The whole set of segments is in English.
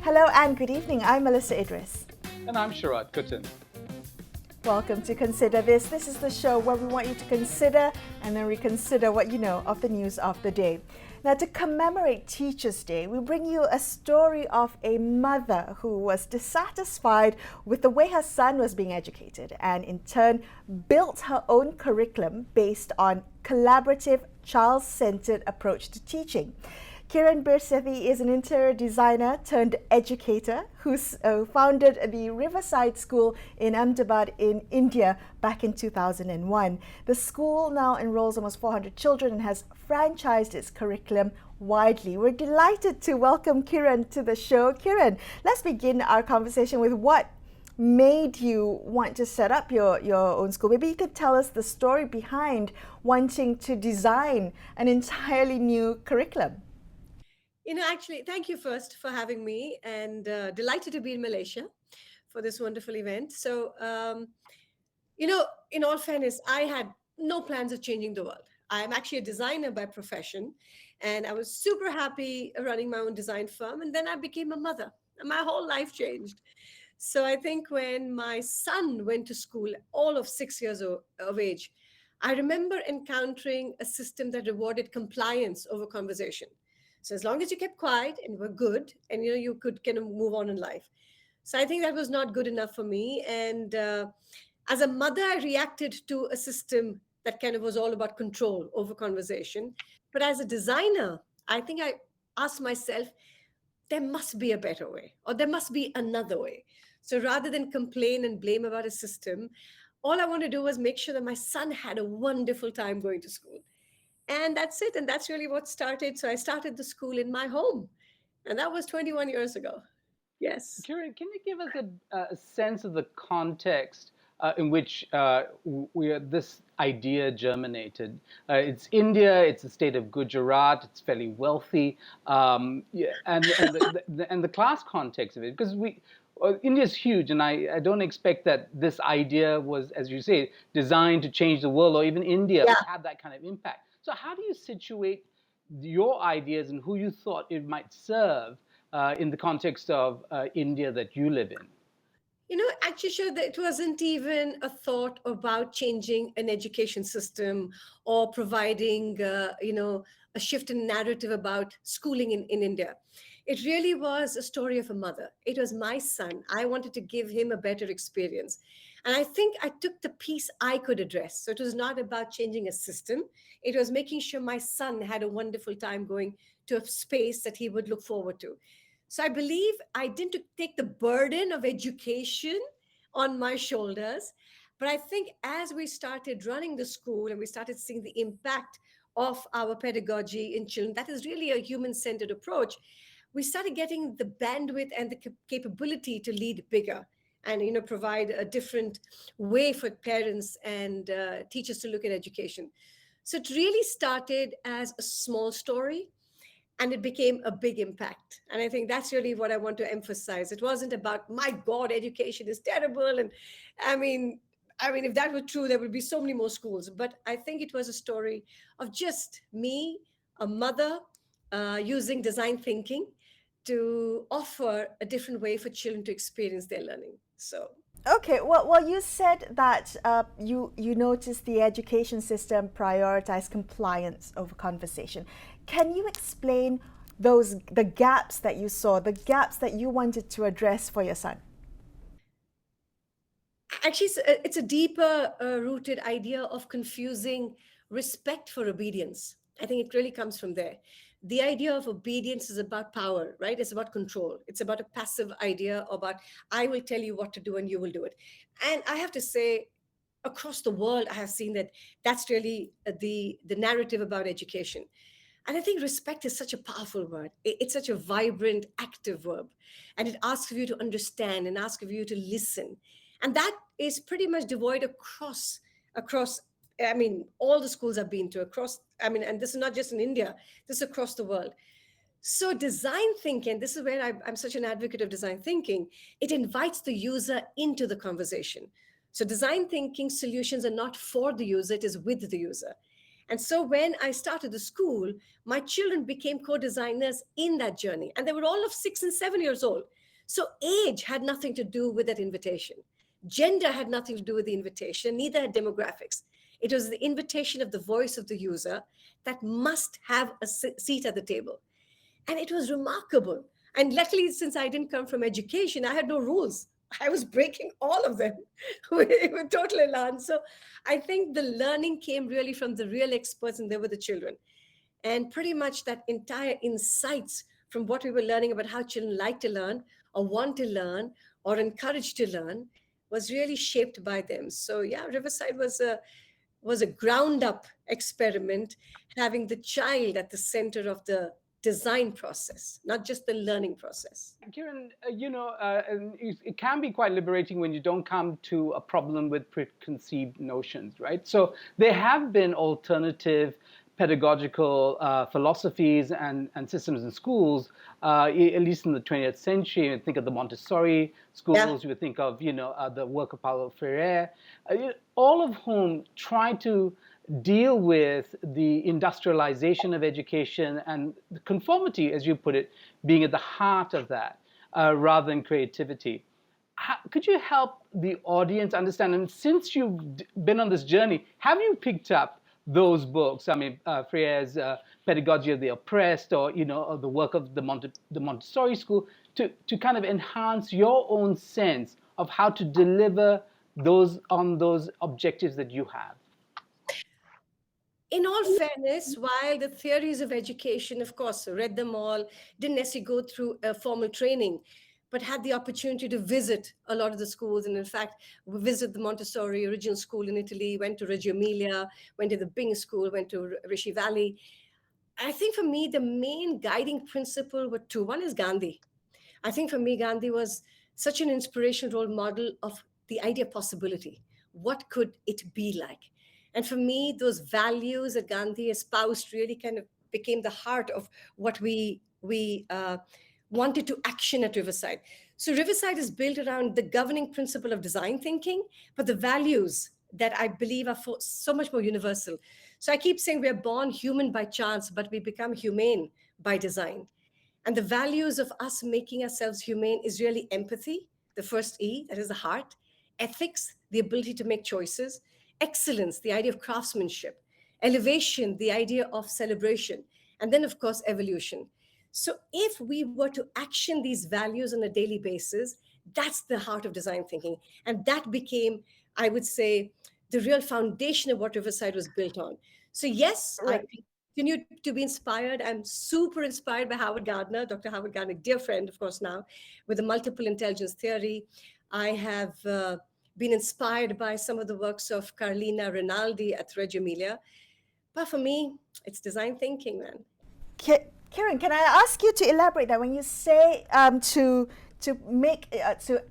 Hello and good evening. I'm Melissa Idris. And I'm Sharad Kuttan. Welcome to Consider This. This is the show where we want you to consider and then reconsider what you know of the news of the day. Now, to commemorate Teachers' Day, we bring you a story of a mother who was dissatisfied with the way her son was being educated and in turn built her own curriculum based on collaborative, child-centered approach to teaching. Kiran Birsethi is an interior designer turned educator who founded the Riverside School in Ahmedabad in India back in 2001. The school now enrolls almost 400 children and has franchised its curriculum widely. We're delighted to welcome Kiran to the show. Kiran, let's begin our conversation with what made you want to set up your own school. Maybe you could tell us the story behind wanting to design an entirely new curriculum. Actually, thank you first for having me and delighted to be in Malaysia for this wonderful event. So, in all fairness, I had no plans of changing the world. I'm actually a designer by profession, and I was super happy running my own design firm. And then I became a mother, and my whole life changed. So I think when my son went to school, all of 6 years of age, I remember encountering a system that rewarded compliance over conversation. So as long as you kept quiet and were good, and you could kind of move on in life. So I think that was not good enough for me. And as a mother, I reacted to a system that kind of was all about control over conversation. But as a designer, I think I asked myself, there must be a better way, or there must be another way. So rather than complain and blame about a system, all I want to do was make sure that my son had a wonderful time going to school. And that's it. And that's really what started. So I started the school in my home. And that was 21 years ago. Yes. Kiran, can you give us a sense of the context in which this idea germinated? It's India, it's the state of Gujarat, it's fairly wealthy, and the class context of it, because India's huge, and I don't expect that this idea was, as you say, designed to change the world, or even India would have that kind of impact. So how do you situate your ideas and who you thought it might serve in the context of India that you live in? Actually, sure, that it wasn't even a thought about changing an education system or providing, a shift in narrative about schooling in India. It really was a story of a mother. It was my son. I wanted to give him a better experience. And I think I took the piece I could address. So it was not about changing a system. It was making sure my son had a wonderful time going to a space that he would look forward to. So I believe I didn't take the burden of education on my shoulders. But I think as we started running the school and we started seeing the impact of our pedagogy in children, that is really a human-centered approach. We started getting the bandwidth and the capability to lead bigger and provide a different way for parents and teachers to look at education. So it really started as a small story, and it became a big impact. And I think that's really what I want to emphasize. It wasn't about, my God, education is terrible. And I mean, if that were true, there would be so many more schools. But I think it was a story of just me, a mother, using design thinking to offer a different way for children to experience their learning. So. Okay, well, you said that you noticed the education system prioritized compliance over conversation. Can you explain the gaps that you saw, the gaps that you wanted to address for your son? Actually, it's a deeper rooted idea of confusing respect for obedience. I think it really comes from there. The idea of obedience is about power, right? It's about control. It's about a passive idea about, I will tell you what to do and you will do it. And I have to say, across the world, I have seen that that's really the narrative about education. And I think respect is such a powerful word. It's such a vibrant, active verb. And it asks of you to understand and asks of you to listen. And that is pretty much devoid across all the schools I've been to and this is not just in India, this is across the world. So design thinking, this is where I'm such an advocate of design thinking, it invites the user into the conversation. So design thinking solutions are not for the user, it is with the user. And so when I started the school, my children became co-designers in that journey. And they were all of 6 and 7 years old. So age had nothing to do with that invitation. Gender had nothing to do with the invitation, neither had demographics. It was the invitation of the voice of the user that must have a seat at the table. And it was remarkable. And luckily, since I didn't come from education, I had no rules. I was breaking all of them with total elan. So I think the learning came really from the real experts, and they were the children. And pretty much that entire insights from what we were learning about how children like to learn or want to learn or encouraged to learn was really shaped by them. So yeah, Riverside was a ground up experiment, having the child at the center of the design process, not just the learning process. Kiran, and it can be quite liberating when you don't come to a problem with preconceived notions, right? So there have been alternative pedagogical philosophies and systems in schools, at least in the 20th century. You think of the Montessori schools, Yeah. you would think of, the work of Paulo Freire, all of whom try to deal with the industrialization of education and the conformity, as you put it, being at the heart of that, rather than creativity. Could you help the audience understand? And since you've been on this journey, have you picked up those books? I mean, Freire's Pedagogy of the Oppressed, or or the work of the Montessori school, to kind of enhance your own sense of how to deliver those objectives that you have. In all fairness, while the theories of education, of course, read them all, didn't necessarily go through a formal training, but had the opportunity to visit a lot of the schools. And in fact, we visited the Montessori original school in Italy, went to Reggio Emilia, went to the Bing School, went to Rishi Valley. I think for me, the main guiding principle were two. One is Gandhi. I think for me, Gandhi was such an inspirational role model of the idea of possibility. What could it be like? And for me, those values that Gandhi espoused really kind of became the heart of what we wanted to action at Riverside. So Riverside is built around the governing principle of design thinking, but the values that I believe are so much more universal. So I keep saying we're born human by chance, but we become humane by design. And the values of us making ourselves humane is really empathy, the first E, that is the heart, ethics, the ability to make choices, excellence, the idea of craftsmanship, elevation, the idea of celebration, and then, of course, evolution. So if we were to action these values on a daily basis, that's the heart of design thinking. And that became, I would say, the real foundation of what Riverside was built on. So yes, I continue to be inspired. I'm super inspired by Howard Gardner, Dr. Howard Gardner, dear friend, of course, now, with the multiple intelligence theory. I have been inspired by some of the works of Carlina Rinaldi at Reggio Emilia. But for me, it's design thinking, man. Kiran, can I ask you to elaborate that when you say to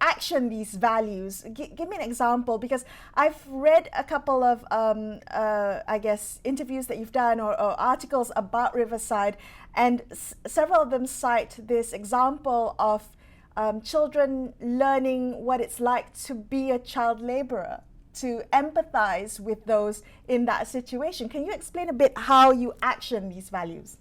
action these values? Give me an example, because I've read a couple of I guess interviews that you've done or articles about Riverside, and several of them cite this example of children learning what it's like to be a child laborer, to empathize with those in that situation. Can you explain a bit how you action these values?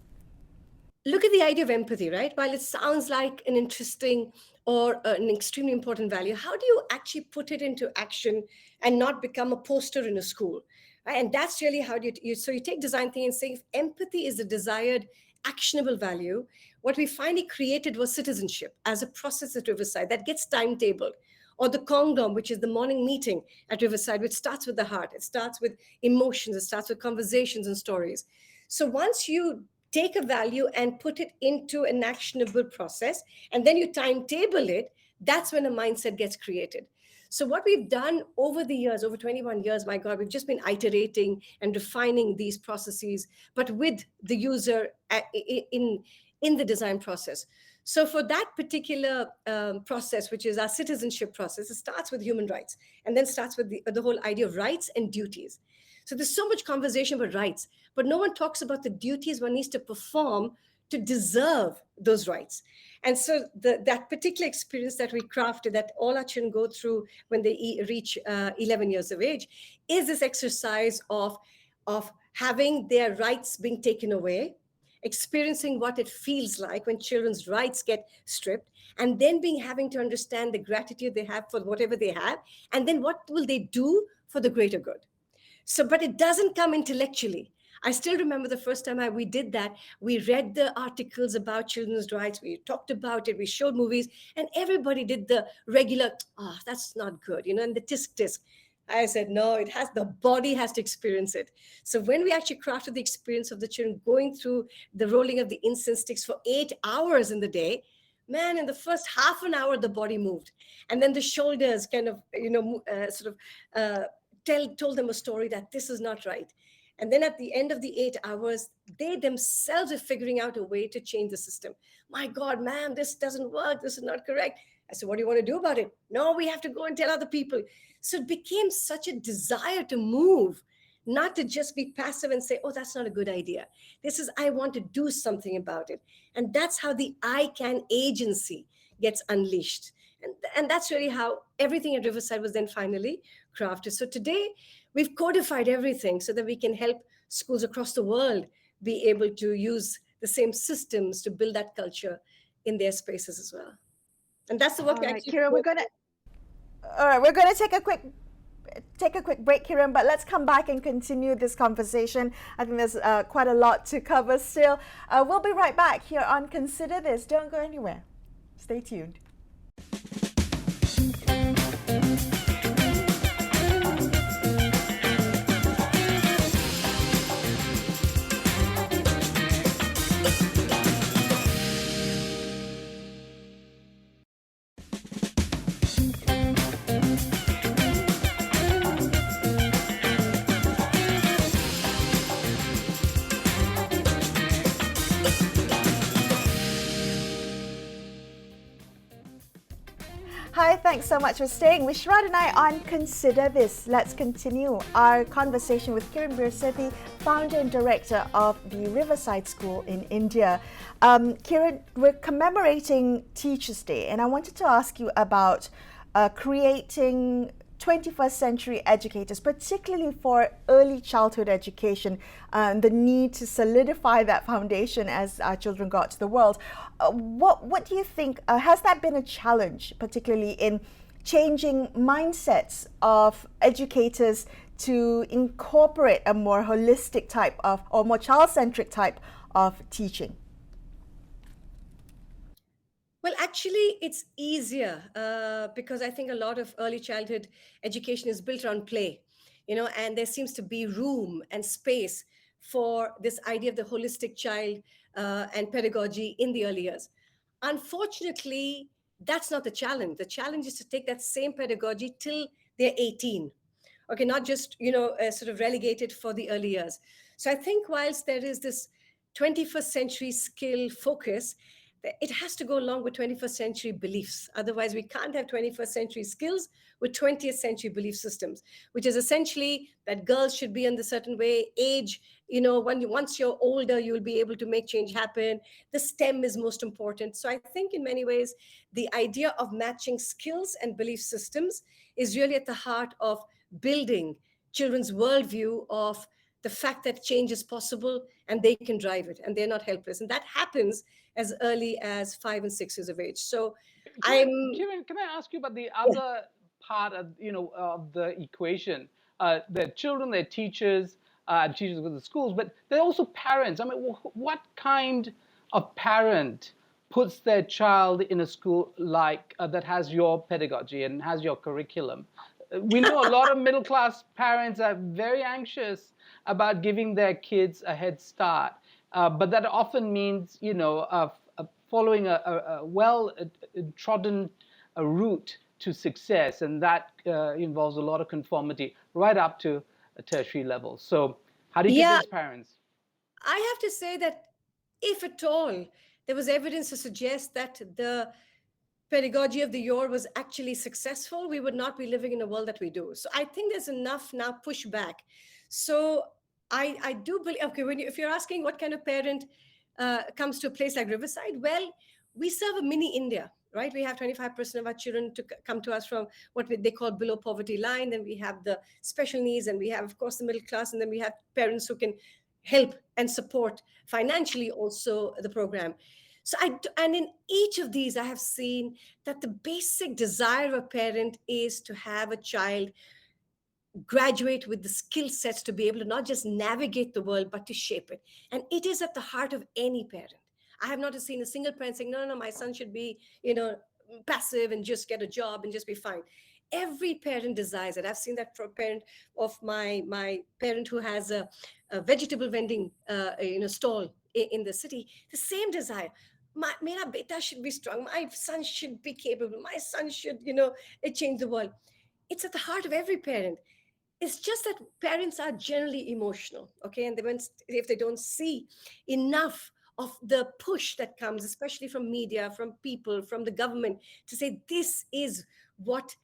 Look at the idea of empathy, right? While it sounds like an interesting or an extremely important value, how do you actually put it into action and not become a poster in a school? Right? And that's really how so you take design thinking and say, if empathy is the desired actionable value, what we finally created was citizenship as a process at Riverside that gets timetabled. Or the Kongdom, which is the morning meeting at Riverside, which starts with the heart. It starts with emotions. It starts with conversations and stories. So once you take a value and put it into an actionable process, and then you timetable it, that's when a mindset gets created. So what we've done over the years, over 21 years, my God, we've just been iterating and refining these processes, but with the user in the design process. So for that particular process, which is our citizenship process, it starts with human rights, and then starts with the whole idea of rights and duties. So there's so much conversation about rights, but no one talks about the duties one needs to perform to deserve those rights. And so that particular experience that we crafted, that all our children go through when they reach 11 years of age, is this exercise of of having their rights being taken away, experiencing what it feels like when children's rights get stripped, and then being having to understand the gratitude they have for whatever they have, and then what will they do for the greater good. So, but it doesn't come intellectually. I still remember the first time we did that. We read the articles about children's rights. We talked about it. We showed movies, and everybody did the regular, oh, that's not good, and the tisk tisk. I said, no, it has, the body has to experience it. So when we actually crafted the experience of the children going through the rolling of the incense sticks for 8 hours in the day, man, in the first half an hour, the body moved. And then the shoulders kind of, told them a story that this is not right. And then at the end of the 8 hours, they themselves are figuring out a way to change the system. My God, man, this doesn't work. This is not correct. I said, what do you want to do about it? No, we have to go and tell other people. So it became such a desire to move, not to just be passive and say, oh, that's not a good idea. This is, I want to do something about it. And that's how the I Can agency gets unleashed. And that's really how everything at Riverside was then finally crafted. So today, we've codified everything so that we can help schools across the world be able to use the same systems to build that culture in their spaces as well. And that's the work we actually. Kiran, we're gonna take a quick break, Kiran, but let's come back and continue this conversation. I think there's quite a lot to cover still. We'll be right back here on Consider This. Don't go anywhere. Stay tuned. Hi, thanks so much for staying with Sharad and I on Consider This. Let's continue our conversation with Kiran Birsethi, founder and director of the Riverside School in India. Kiran, we're commemorating Teachers' Day, and I wanted to ask you about creating 21st century educators, particularly for early childhood education, the need to solidify that foundation as our children got to the world. What do you think, has that been a challenge, particularly in changing mindsets of educators to incorporate a more holistic type of, or more child-centric type of teaching? Well, actually, it's easier because I think a lot of early childhood education is built around play, and there seems to be room and space for this idea of the holistic child and pedagogy in the early years. Unfortunately, that's not the challenge. The challenge is to take that same pedagogy till they're 18. Okay, not just, sort of relegated for the early years. So I think whilst there is this 21st century skill focus, it has to go along with 21st century beliefs. Otherwise, we can't have 21st century skills with 20th century belief systems, which is essentially that girls should be in a certain way, age, once you're older, you'll be able to make change happen. The STEM is most important. So I think in many ways, the idea of matching skills and belief systems is really at the heart of building children's worldview of the fact that change is possible and they can drive it and they're not helpless. And that happens as early as 5 and 6 years of age. So Kiran, can I ask you about the other part of, of the equation? The children, their teachers, teachers with the schools, but they're also parents. I mean, what kind of parent puts their child in a school like that has your pedagogy and has your curriculum? We know a lot of middle-class parents are very anxious about giving their kids a head start, but that often means, following a well-trodden route to success, and that involves a lot of conformity right up to a tertiary level. So how do you convince parents? I have to say that if at all there was evidence to suggest that the pedagogy of the year was actually successful, we would not be living in the world that we do. So I think there's enough now pushback. So I do believe, okay, if you're asking what kind of parent comes to a place like Riverside, well, we serve a mini India. right? We have 25% of our children to come to us from what they call below poverty line. Then we have the special needs, and we have, of course, the middle class, and then we have parents who can help and support financially also the program. So and in each of these, I have seen that the basic desire of a parent is to have a child graduate with the skill sets to be able to not just navigate the world, but to shape it. And it is at the heart of any parent. I have not seen a single parent saying, no, no, no, my son should be, passive and just get a job and just be fine. Every parent desires it. I've seen that for a parent of my parent who has a vegetable vending, stall in the city, the same desire. Mera beta should be strong. My son should be capable. My son should, change the world. It's at the heart of every parent. It's just that parents are generally emotional, okay? And if they don't see enough of the push that comes, especially from media, from people, from the government, to say this is what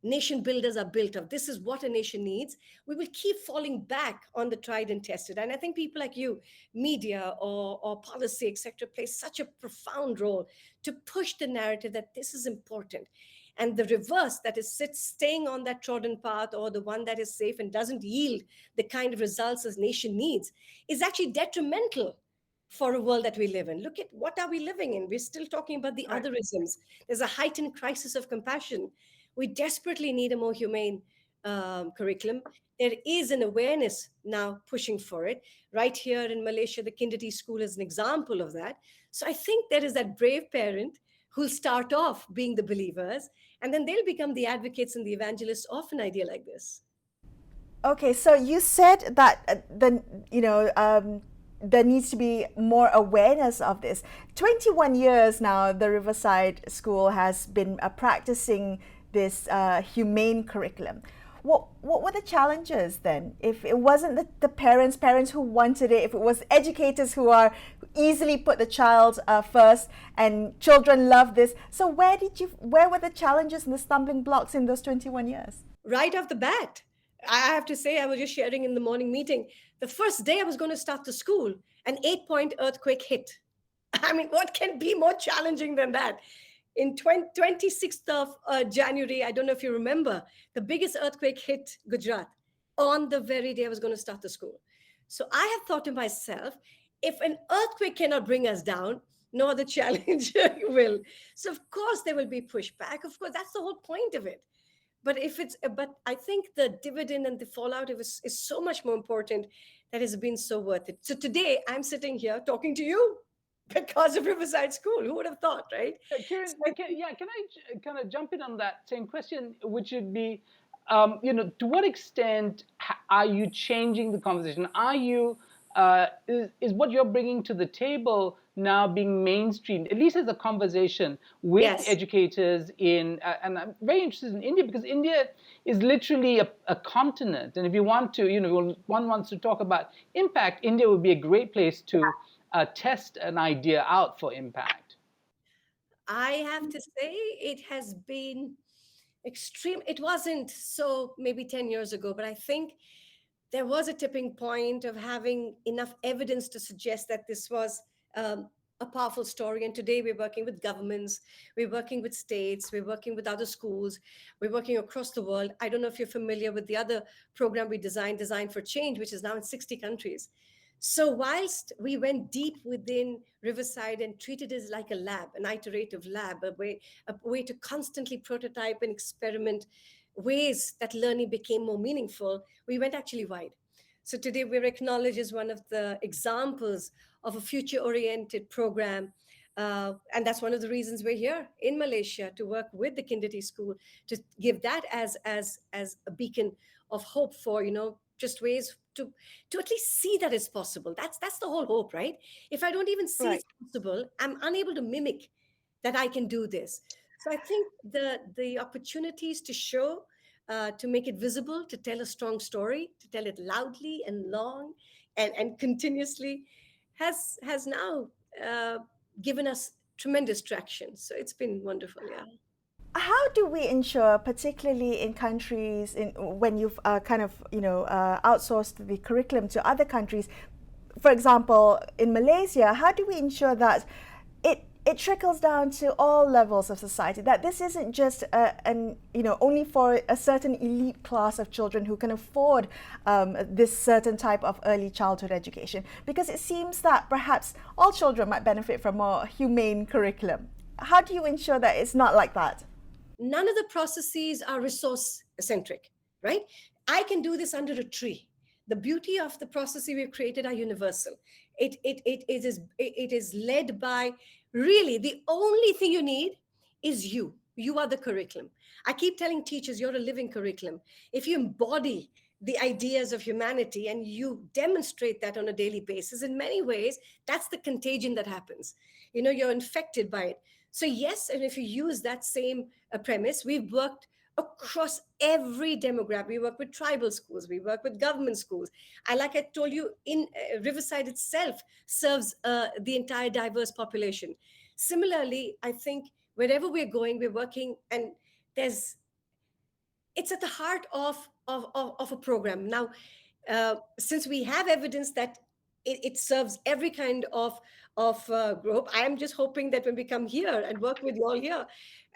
nation builders are built of, this is what a nation needs, we will keep falling back on the tried and tested. And I think people like you, media or policy, etc., play such a profound role to push the narrative that this is important. And the reverse, that is staying on that trodden path, or the one that is safe and doesn't yield the kind of results a nation needs, is actually detrimental for a world that we live in. Look at what are we living in? We're still talking about the Right. otherisms. There's a heightened crisis of compassion. We desperately need a more humane curriculum. There is an awareness now pushing for it. Right here in Malaysia, the Kindity School is an example of that. So I think there is that brave parent who'll start off being the believers, and then they'll become the advocates and the evangelists of an idea like this. Okay, so you said that there needs to be more awareness of this. 21 years now, the Riverside School has been practicing this humane curriculum. What were the challenges then? If it wasn't the parents who wanted it, if it was educators who easily put the child first, and children love this, so where were the challenges and the stumbling blocks in those 21 years? Right off the bat, I have to say, I was just sharing in the morning meeting, the first day I was going to start the school, an 8-point earthquake hit. I mean, what can be more challenging than that? In 26th of January, I don't know if you remember, the biggest earthquake hit Gujarat on the very day I was going to start the school. So I have thought to myself, if an earthquake cannot bring us down, no other challenge will. So of course there will be pushback. Of course, that's the whole point of it. But I think the dividend and the fallout of it is so much more important, that has been so worth it. So today I'm sitting here talking to you because of Riverside School. Who would have thought, right? Kieran, can I kind of jump in on that same question, which would be, to what extent are you changing the conversation? Are you is what you're bringing to the table now being mainstreamed, at least as a conversation with Yes. educators and I'm very interested in India, because India is literally a continent, and if you want to, one wants to talk about impact, India would be a great place to test an idea out for impact. I have to say it has been extreme. It wasn't so maybe 10 years ago, but I think there was a tipping point of having enough evidence to suggest that this was a powerful story. And today we're working with governments, we're working with states, we're working with other schools, we're working across the world. I don't know if you're familiar with the other program we designed, Design for Change, which is now in 60 countries. So whilst we went deep within Riverside and treated it like a lab, an iterative lab, a way to constantly prototype and experiment ways that learning became more meaningful, we went actually wide. So today we're acknowledged as one of the examples of a future-oriented program. And that's one of the reasons we're here in Malaysia, to work with the Kindity School, to give that as a beacon of hope for, just ways to at least see that it's possible. That's the whole hope, right? If I don't even see Right. it's possible, I'm unable to mimic that I can do this. So I think the opportunities to show, to make it visible, to tell a strong story, to tell it loudly and long and continuously, has now given us tremendous traction. So it's been wonderful, yeah. How do we ensure, particularly in countries when you've outsourced the curriculum to other countries, for example, in Malaysia, how do we ensure that it trickles down to all levels of society, that this isn't just only for a certain elite class of children who can afford this certain type of early childhood education, because it seems that perhaps all children might benefit from a humane curriculum. How do you ensure that it's not like that? None of the processes are resource centric, right? I can do this under a tree. The beauty of the processes we've created are universal. It is led by, really, the only thing you need is you. You are the curriculum. I keep telling teachers, you're a living curriculum. If you embody the ideas of humanity and you demonstrate that on a daily basis, in many ways, that's the contagion that happens. You're infected by it. So yes, and if you use that same premise, we've worked across every demographic. We work with tribal schools, we work with government schools. Like I told you, in Riverside itself serves the entire diverse population. Similarly, I think wherever we're going, we're working, and it's at the heart of a program. Now, since we have evidence that it serves every kind of group, I am just hoping that when we come here and work with you all here,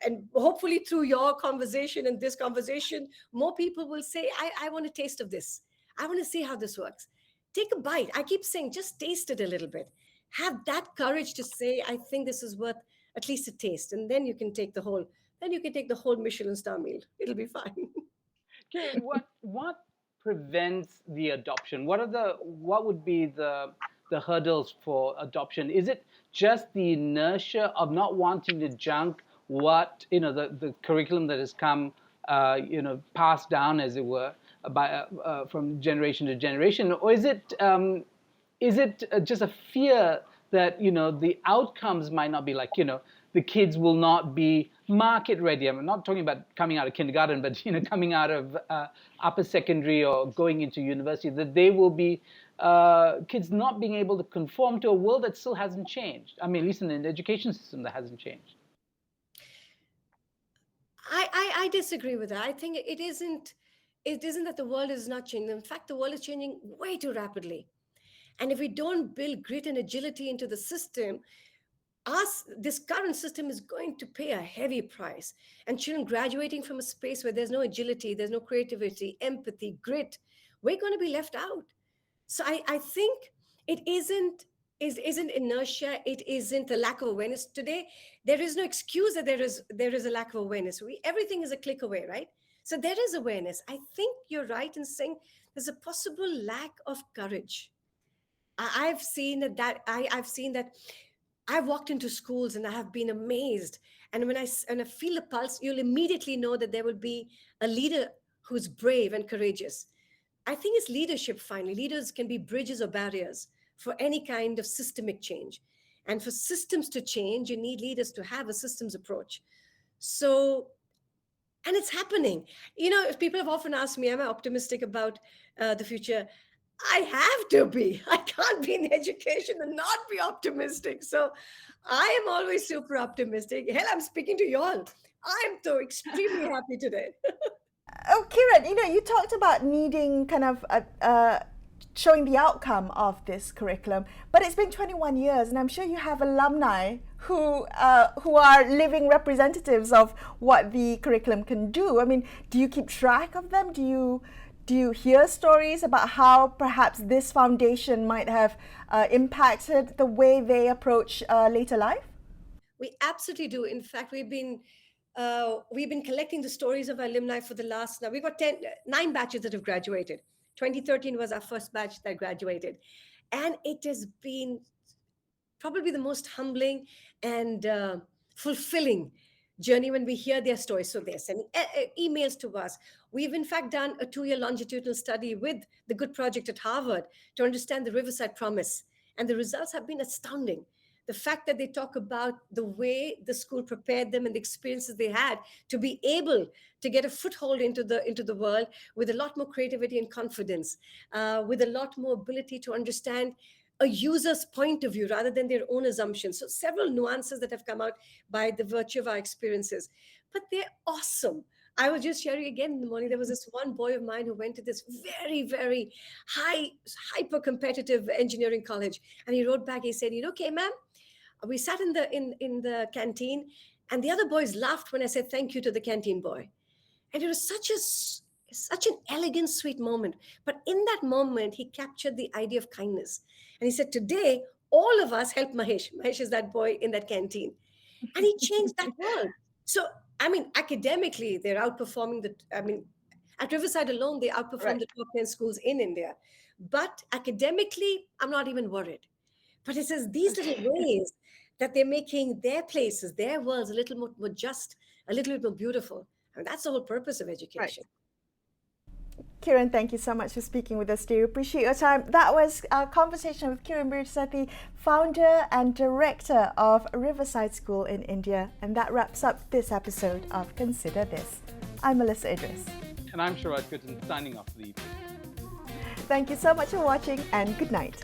and hopefully through your conversation and this conversation, more people will say, I want a taste of this. I want to see how this works. Take a bite. I keep saying, just taste it a little bit. Have that courage to say, I think this is worth at least a taste. And then you can take the whole Michelin star meal. It'll be fine. Okay, what prevents the adoption? What would be the hurdles for adoption? Is it just the inertia of not wanting to junk what the curriculum that has come passed down, as it were, by from generation to generation, or is it just a fear that the outcomes might not be like the kids will not be market ready? I'm not talking about coming out of kindergarten, but coming out of upper secondary or going into university, that they will be kids not being able to conform to a world that still hasn't changed. I mean, at least in the education system, that hasn't changed. I disagree with that. I think it isn't that the world is not changing. In fact, the world is changing way too rapidly. And if we don't build grit and agility into the system, this current system is going to pay a heavy price. And children graduating from a space where there's no agility, there's no creativity, empathy, grit, we're going to be left out. So I think it isn't inertia, it isn't a lack of awareness. Today, there is no excuse that there is a lack of awareness. Everything is a click away, right? So there is awareness. I think you're right in saying there's a possible lack of courage. I've seen I've seen that. I've walked into schools and I have been amazed. And when I feel the pulse, you'll immediately know that there will be a leader who's brave and courageous. I think it's leadership, finally. Leaders can be bridges or barriers for any kind of systemic change. And for systems to change, you need leaders to have a systems approach. So, and it's happening. People have often asked me, am I optimistic about the future? I have to be. I can't be in education and not be optimistic. So I am always super optimistic. Hell, I'm speaking to you all. I'm so extremely happy today. Oh, Kiran, you talked about needing kind of showing the outcome of this curriculum, but it's been 21 years, and I'm sure you have alumni who are living representatives of what the curriculum can do. I mean, do you keep track of them? Do you hear stories about how perhaps this foundation might have impacted the way they approach later life? We absolutely do. In fact, we've been collecting the stories of our alumni for the last, now we've got 9 batches that have graduated. 2013 was our first batch that graduated. And it has been probably the most humbling and fulfilling journey when we hear their stories. So they're sending emails to us. We've in fact done a 2-year longitudinal study with the Good Project at Harvard to understand the Riverside Promise. And the results have been astounding. The fact that they talk about the way the school prepared them and the experiences they had to be able to get a foothold into the world with a lot more creativity and confidence, with a lot more ability to understand a user's point of view rather than their own assumptions. So several nuances that have come out by the virtue of our experiences, but they're awesome. I was just sharing again in the morning, there was this one boy of mine who went to this very, very hyper competitive engineering college. And he wrote back, he said, okay, ma'am, we sat in the canteen, and the other boys laughed when I said thank you to the canteen boy. And it was such an elegant, sweet moment. But in that moment, he captured the idea of kindness. And he said, today, all of us help Mahesh. Mahesh is that boy in that canteen. And he changed that world. So, I mean, academically, they're outperforming at Riverside alone, they outperform Right. the top 10 schools in India. But academically, I'm not even worried. But it says these little ways that they're making their places, their worlds a little more just, a little bit more beautiful. And that's the whole purpose of education. Kiran, thank you so much for speaking with us today. We appreciate your time. That was our conversation with Kiran Birsathi, founder and director of Riverside School in India. And that wraps up this episode of Consider This. I'm Melissa Idris. And I'm Sharad Kuttan, signing off for the evening. Thank you so much for watching, and good night.